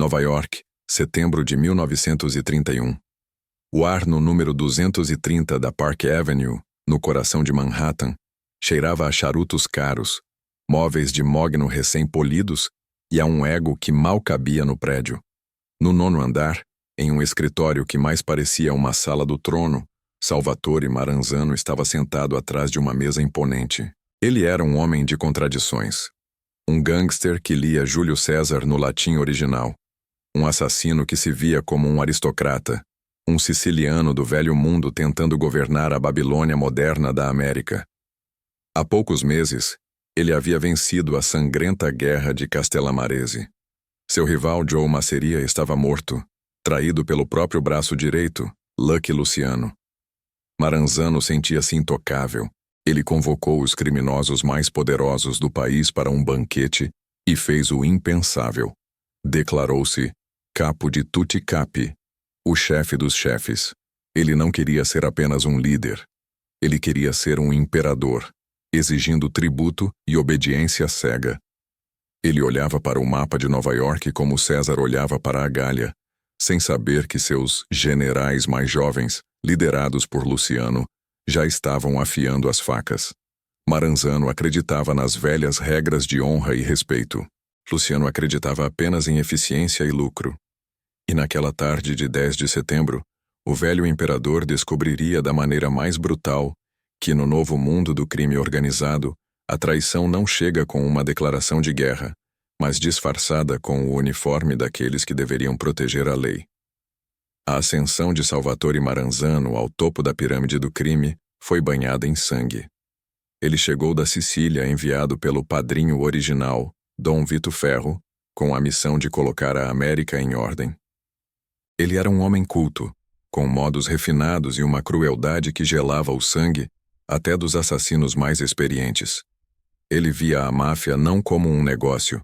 Nova York, setembro de 1931. O ar no número 230 da Park Avenue, no coração de Manhattan, cheirava a charutos caros, móveis de mogno recém-polidos e a um ego que mal cabia no prédio. No 9º andar, em um escritório que mais parecia uma sala do trono, Salvatore Maranzano estava sentado atrás de uma mesa imponente. Ele era um homem de contradições. Um gangster que lia Júlio César no latim original. Um assassino que se via como um aristocrata. Um siciliano do velho mundo tentando governar a Babilônia moderna da América. Há poucos meses, ele havia vencido a sangrenta guerra de Castellamarese. Seu rival Joe Masseria estava morto, traído pelo próprio braço direito, Lucky Luciano. Maranzano sentia-se intocável. Ele convocou os criminosos mais poderosos do país para um banquete e fez o impensável. Declarou-se capo de tutti capi, o chefe dos chefes. Ele não queria ser apenas um líder. Ele queria ser um imperador, exigindo tributo e obediência cega. Ele olhava para o mapa de Nova York como César olhava para a Gália, sem saber que seus generais mais jovens, liderados por Luciano, já estavam afiando as facas. Maranzano acreditava nas velhas regras de honra e respeito. Luciano acreditava apenas em eficiência e lucro. E naquela tarde de 10 de setembro, o velho imperador descobriria da maneira mais brutal que no novo mundo do crime organizado, a traição não chega com uma declaração de guerra, mas disfarçada com o uniforme daqueles que deveriam proteger a lei. A ascensão de Salvatore Maranzano ao topo da pirâmide do crime foi banhada em sangue. Ele chegou da Sicília enviado pelo padrinho original, Dom Vito Ferro, com a missão de colocar a América em ordem. Ele era um homem culto, com modos refinados e uma crueldade que gelava o sangue até dos assassinos mais experientes. Ele via a máfia não como um negócio,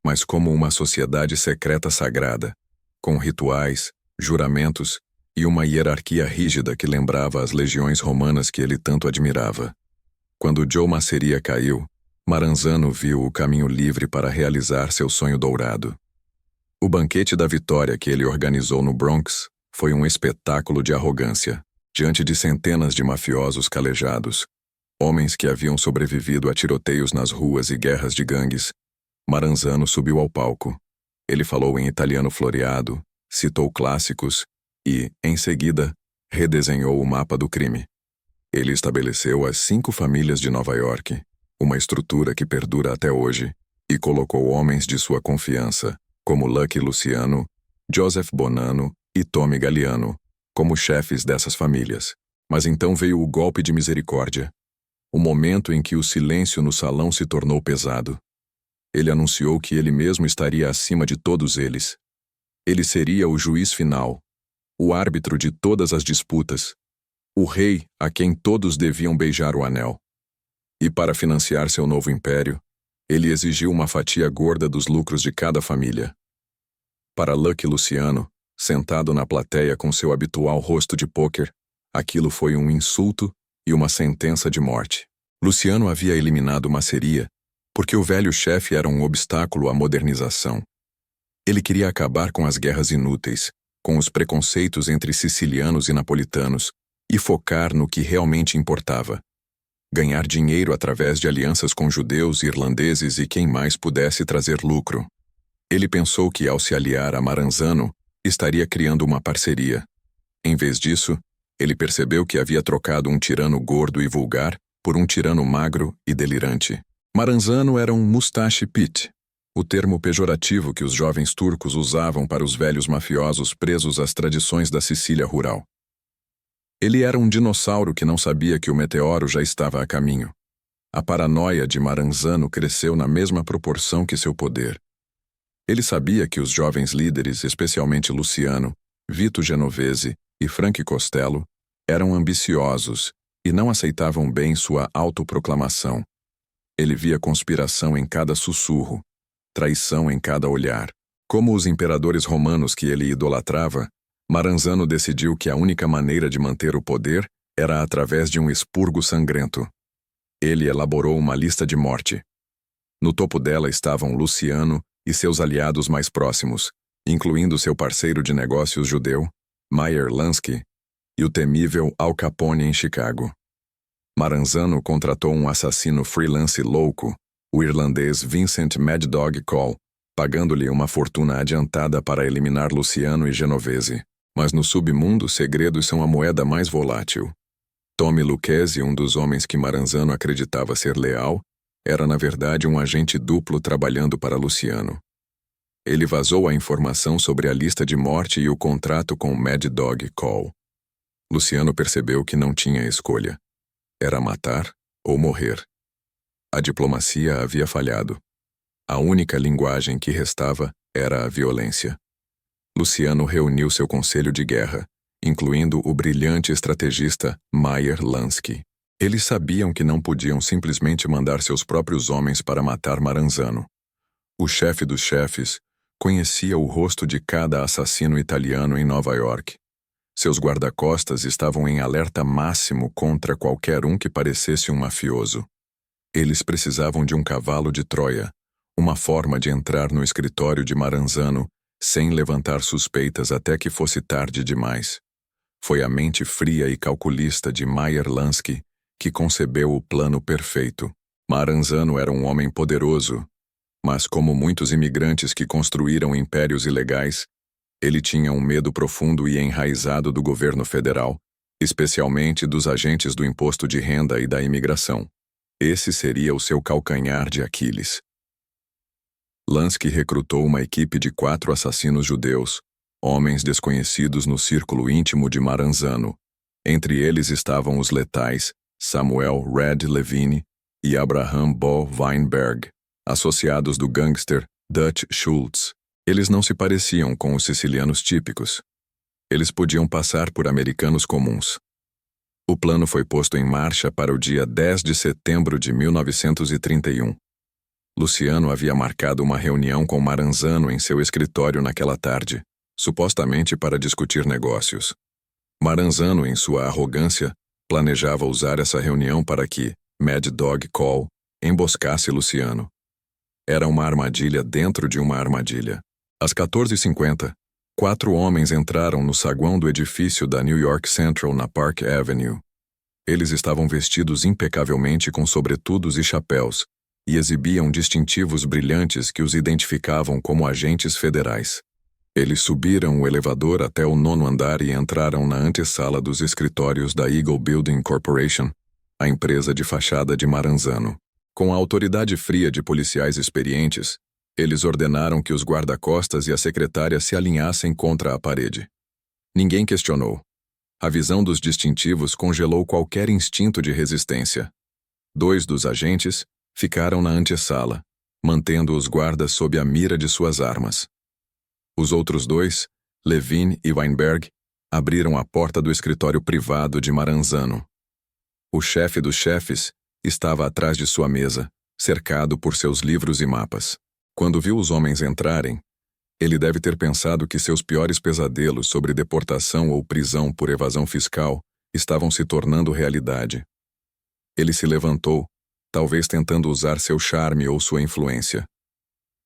mas como uma sociedade secreta sagrada, com rituais, juramentos e uma hierarquia rígida que lembrava as legiões romanas que ele tanto admirava. Quando Joe Masseria caiu, Maranzano viu o caminho livre para realizar seu sonho dourado. O banquete da vitória que ele organizou no Bronx foi um espetáculo de arrogância, diante de centenas de mafiosos calejados, homens que haviam sobrevivido a tiroteios nas ruas e guerras de gangues. Maranzano subiu ao palco. Ele falou em italiano floreado, citou clássicos e, em seguida, redesenhou o mapa do crime. Ele estabeleceu as 5 famílias de Nova York, uma estrutura que perdura até hoje, e colocou homens de sua confiança, como Lucky Luciano, Joseph Bonanno e Tommy Galliano, como chefes dessas famílias. Mas então veio o golpe de misericórdia, o momento em que o silêncio no salão se tornou pesado. Ele anunciou que ele mesmo estaria acima de todos eles. Ele seria o juiz final, o árbitro de todas as disputas, o rei a quem todos deviam beijar o anel. E para financiar seu novo império, ele exigiu uma fatia gorda dos lucros de cada família. Para Lucky Luciano, sentado na plateia com seu habitual rosto de pôquer, aquilo foi um insulto e uma sentença de morte. Luciano havia eliminado Masseria porque o velho chefe era um obstáculo à modernização. Ele queria acabar com as guerras inúteis, com os preconceitos entre sicilianos e napolitanos, e focar no que realmente importava: ganhar dinheiro através de alianças com judeus, irlandeses e quem mais pudesse trazer lucro. Ele pensou que, ao se aliar a Maranzano, estaria criando uma parceria. Em vez disso, ele percebeu que havia trocado um tirano gordo e vulgar por um tirano magro e delirante. Maranzano era um mustache pit, o termo pejorativo que os jovens turcos usavam para os velhos mafiosos presos às tradições da Sicília rural. Ele era um dinossauro que não sabia que o meteoro já estava a caminho. A paranoia de Maranzano cresceu na mesma proporção que seu poder. Ele sabia que os jovens líderes, especialmente Luciano, Vito Genovese e Frank Costello, eram ambiciosos e não aceitavam bem sua autoproclamação. Ele via conspiração em cada sussurro, traição em cada olhar. Como os imperadores romanos que ele idolatrava, Maranzano decidiu que a única maneira de manter o poder era através de um expurgo sangrento. Ele elaborou uma lista de morte. No topo dela estavam Luciano e seus aliados mais próximos, incluindo seu parceiro de negócios judeu, Meyer Lansky, e o temível Al Capone em Chicago. Maranzano contratou um assassino freelance louco, o irlandês Vincent Mad Dog Cole, pagando-lhe uma fortuna adiantada para eliminar Luciano e Genovese. Mas no submundo, segredos são a moeda mais volátil. Tommy Lucchesi, um dos homens que Maranzano acreditava ser leal, era na verdade um agente duplo trabalhando para Luciano. Ele vazou a informação sobre a lista de morte e o contrato com Mad Dog Cole. Luciano percebeu que não tinha escolha. Era matar ou morrer. A diplomacia havia falhado. A única linguagem que restava era a violência. Luciano reuniu seu conselho de guerra, incluindo o brilhante estrategista Meyer Lansky. Eles sabiam que não podiam simplesmente mandar seus próprios homens para matar Maranzano. O chefe dos chefes conhecia o rosto de cada assassino italiano em Nova York. Seus guarda-costas estavam em alerta máximo contra qualquer um que parecesse um mafioso. Eles precisavam de um cavalo de Troia, uma forma de entrar no escritório de Maranzano sem levantar suspeitas até que fosse tarde demais. Foi a mente fria e calculista de Meyer Lansky que concebeu o plano perfeito. Maranzano era um homem poderoso, mas como muitos imigrantes que construíram impérios ilegais, ele tinha um medo profundo e enraizado do governo federal, especialmente dos agentes do imposto de renda e da imigração. Esse seria o seu calcanhar de Aquiles. Lansky recrutou uma equipe de 4 assassinos judeus, homens desconhecidos no círculo íntimo de Maranzano. Entre eles estavam os letais Samuel Red Levine e Abraham Bo Weinberg, associados do gangster Dutch Schultz. Eles não se pareciam com os sicilianos típicos. Eles podiam passar por americanos comuns. O plano foi posto em marcha para o dia 10 de setembro de 1931. Luciano havia marcado uma reunião com Maranzano em seu escritório naquela tarde, supostamente para discutir negócios. Maranzano, em sua arrogância, planejava usar essa reunião para que Mad Dog Cole emboscasse Luciano. Era uma armadilha dentro de uma armadilha. Às 14h50, 4 homens entraram no saguão do edifício da New York Central na Park Avenue. Eles estavam vestidos impecavelmente com sobretudos e chapéus e exibiam distintivos brilhantes que os identificavam como agentes federais. Eles subiram o elevador até o 9º andar e entraram na antessala dos escritórios da Eagle Building Corporation, a empresa de fachada de Maranzano. Com a autoridade fria de policiais experientes, eles ordenaram que os guarda-costas e a secretária se alinhassem contra a parede. Ninguém questionou. A visão dos distintivos congelou qualquer instinto de resistência. 2 dos agentes ficaram na antessala, mantendo os guardas sob a mira de suas armas. Os outros 2, Levine e Weinberg, abriram a porta do escritório privado de Maranzano. O chefe dos chefes estava atrás de sua mesa, cercado por seus livros e mapas. Quando viu os homens entrarem, ele deve ter pensado que seus piores pesadelos sobre deportação ou prisão por evasão fiscal estavam se tornando realidade. Ele se levantou, talvez tentando usar seu charme ou sua influência.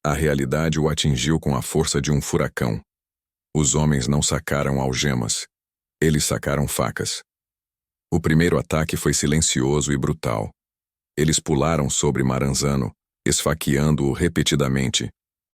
A realidade o atingiu com a força de um furacão. Os homens não sacaram algemas. Eles sacaram facas. O primeiro ataque foi silencioso e brutal. Eles pularam sobre Maranzano, esfaqueando-o repetidamente.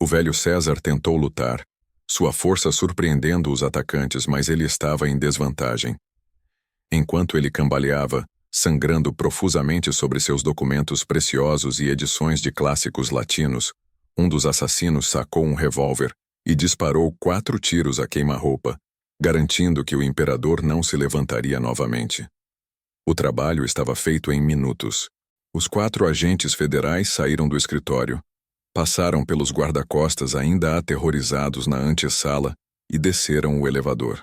O velho César tentou lutar, sua força surpreendendo os atacantes, mas ele estava em desvantagem. Enquanto ele cambaleava, sangrando profusamente sobre seus documentos preciosos e edições de clássicos latinos, um dos assassinos sacou um revólver e disparou 4 tiros a queima-roupa, garantindo que o imperador não se levantaria novamente. O trabalho estava feito em minutos. Os 4 agentes federais saíram do escritório, passaram pelos guarda-costas ainda aterrorizados na antessala e desceram o elevador.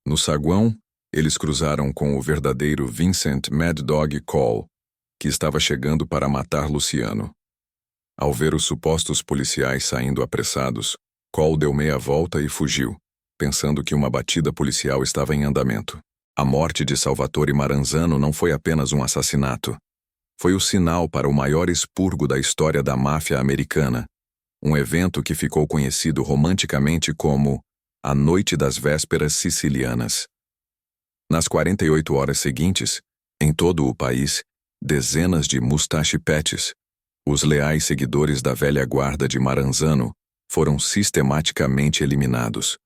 No saguão, eles cruzaram com o verdadeiro Vincent Mad Dog Cole, que estava chegando para matar Luciano. Ao ver os supostos policiais saindo apressados, Cole deu meia volta e fugiu, pensando que uma batida policial estava em andamento. A morte de Salvatore Maranzano não foi apenas um assassinato. Foi o sinal para o maior expurgo da história da máfia americana. um evento que ficou conhecido romanticamente como a Noite das Vésperas Sicilianas. Nas 48 horas seguintes, em todo o país, dezenas de mustache-pets, os leais seguidores da velha guarda de Maranzano, foram sistematicamente eliminados.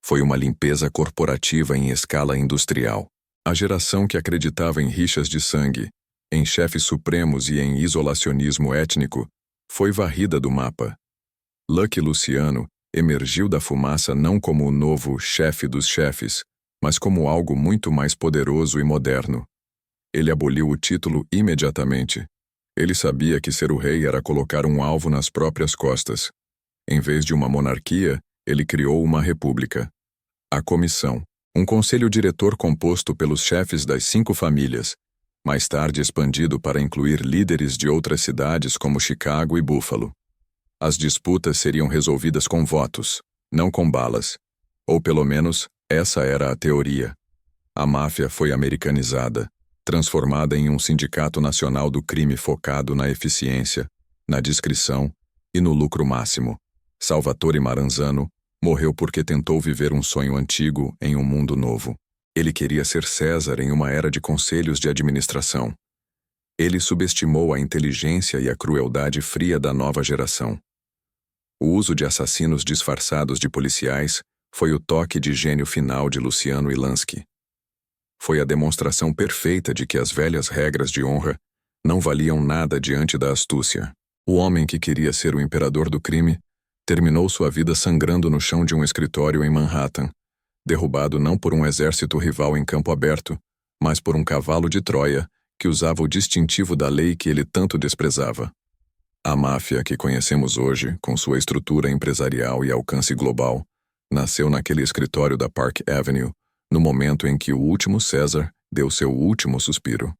Foi uma limpeza corporativa em escala industrial. A geração que acreditava em rixas de sangue, em chefes supremos e em isolacionismo étnico, foi varrida do mapa. Lucky Luciano emergiu da fumaça não como o novo chefe dos chefes, mas como algo muito mais poderoso e moderno. Ele aboliu o título imediatamente. Ele sabia que ser o rei era colocar um alvo nas próprias costas. Em vez de uma monarquia, ele criou uma república. A comissão, um conselho diretor composto pelos chefes das 5 famílias, mais tarde expandido para incluir líderes de outras cidades como Chicago e Buffalo. As disputas seriam resolvidas com votos, não com balas. Ou pelo menos, essa era a teoria. A máfia foi americanizada, transformada em um sindicato nacional do crime focado na eficiência, na discrição e no lucro máximo. Salvatore Maranzano morreu porque tentou viver um sonho antigo em um mundo novo. Ele queria ser César em uma era de conselhos de administração. Ele subestimou a inteligência e a crueldade fria da nova geração. O uso de assassinos disfarçados de policiais foi o toque de gênio final de Luciano Ilansky. Foi a demonstração perfeita de que as velhas regras de honra não valiam nada diante da astúcia. O homem que queria ser o imperador do crime terminou sua vida sangrando no chão de um escritório em Manhattan, derrubado não por um exército rival em campo aberto, mas por um cavalo de Troia que usava o distintivo da lei que ele tanto desprezava. A máfia que conhecemos hoje, com sua estrutura empresarial e alcance global, nasceu naquele escritório da Park Avenue, no momento em que o último César deu seu último suspiro.